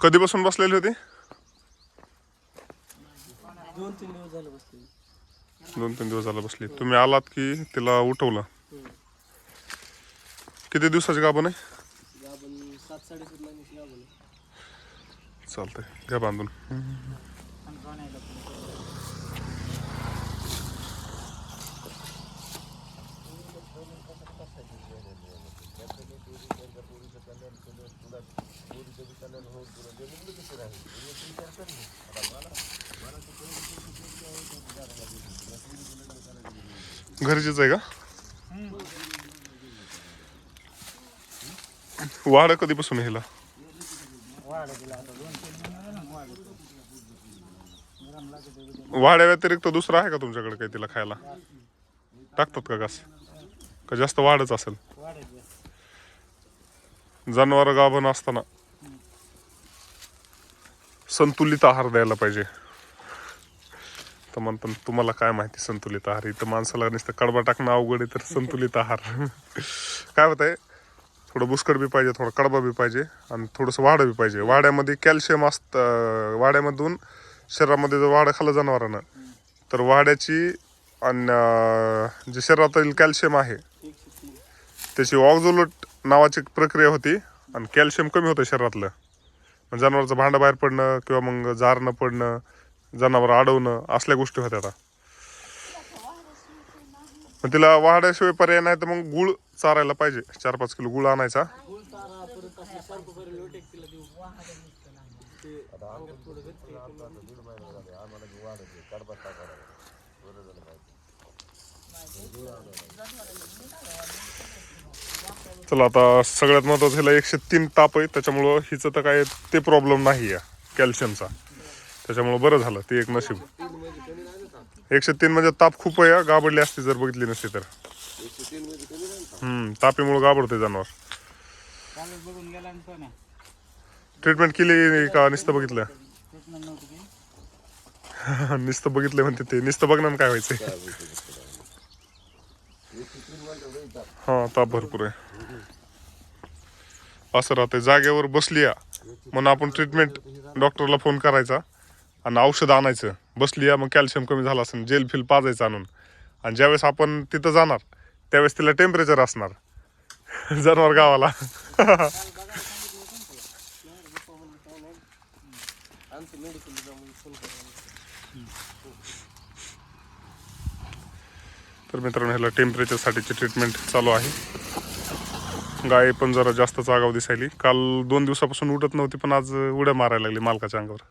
कधीपासून बसलेली होती? 2-3 दिवस झालं बसली. तुम्ही आलात की तिला उठवलं? किती दिवसाची गाभण आहे? चालतंय, घ्या बांधून. घरचीच आहे का? वाढ कधीपासून हिला? वाड्या व्यतिरिक्त दुसरा आहे का तुमच्याकडे काही तिला खायला? टाकतात का घास? का जास्त वाढच असेल? जनावर गाभण असताना संतुलित आहार द्यायला पाहिजे. तर म्हणतात तुम्हाला काय माहिती संतुलित आहार? इथं माणसाला नुसतं कडबा टाकणं अवघड आहे, तर संतुलित आहार काय होत आहे? थोडं बुसकट बी पाहिजे, थोडं कडबा बी पाहिजे आणि थोडंसं वाढ बी पाहिजे. वाड्यामध्ये कॅल्शियम असतं. वाड्यामधून शरीरामध्ये जर वाढ खाल्लं जनावरांना तर वाड्याची आणि जे शरीरातील कॅल्शियम आहे त्याची ऑक्झोलेट नावाची प्रक्रिया होती आणि कॅल्शियम कमी होतं शरीरातलं. मग जनावरचं भांडं बाहेर पडणं किंवा मग जारणं पडणं, जनावर अडवणं असल्या गोष्टी होत्या. आता मग तिला वाढ्याशिवाय पर्याय नाही तर मग गुळ चारायला पाहिजे. 4-5 किलो गुळ आणायचा. चला, आता सगळ्यात महत्त्वाचं ह्याला 103 ताप आहे, त्याच्यामुळं हिचं तर काय ते प्रॉब्लेम नाही आहे कॅल्शियमचा, त्याच्यामुळं बरं झालं. ते एक नशीब. 103 म्हणजे ताप खूप आहे. गाबडली असती जर बघितली नसती तर. तापीमुळे गाबडते जनावर. ट्रीटमेंट केली का नुसतं बघितलं? नुसतं बघितलं म्हणते ते. नुसतं बघणं काय व्हायचंय? हा, ताप भरपूर आहे. असं राहतंय. जागेवर बसली या म्हणून आपण ट्रीटमेंट डॉक्टरला फोन करायचा आणि औषध आणायचं. बसली या मग कॅल्शियम कमी झालं असेल जेल फिल पाजायचं आणून. आणि ज्यावेळेस आपण तिथं जाणार त्यावेळेस तिला टेम्परेचर असणार जनावर गावाला. तर मित्रांनो, ह्याला टेम्परेचरसाठीची ट्रीटमेंट चालू आहे. गाय पण जरा जास्तच आगाव दिसायली. काल 2 दिवसापासून उठत नव्हती, पण आज उड्या मारायला लागली मालकाच्या अंगावर.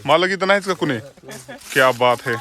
मालक इथं नाहीच का कुणी? क्या बात है.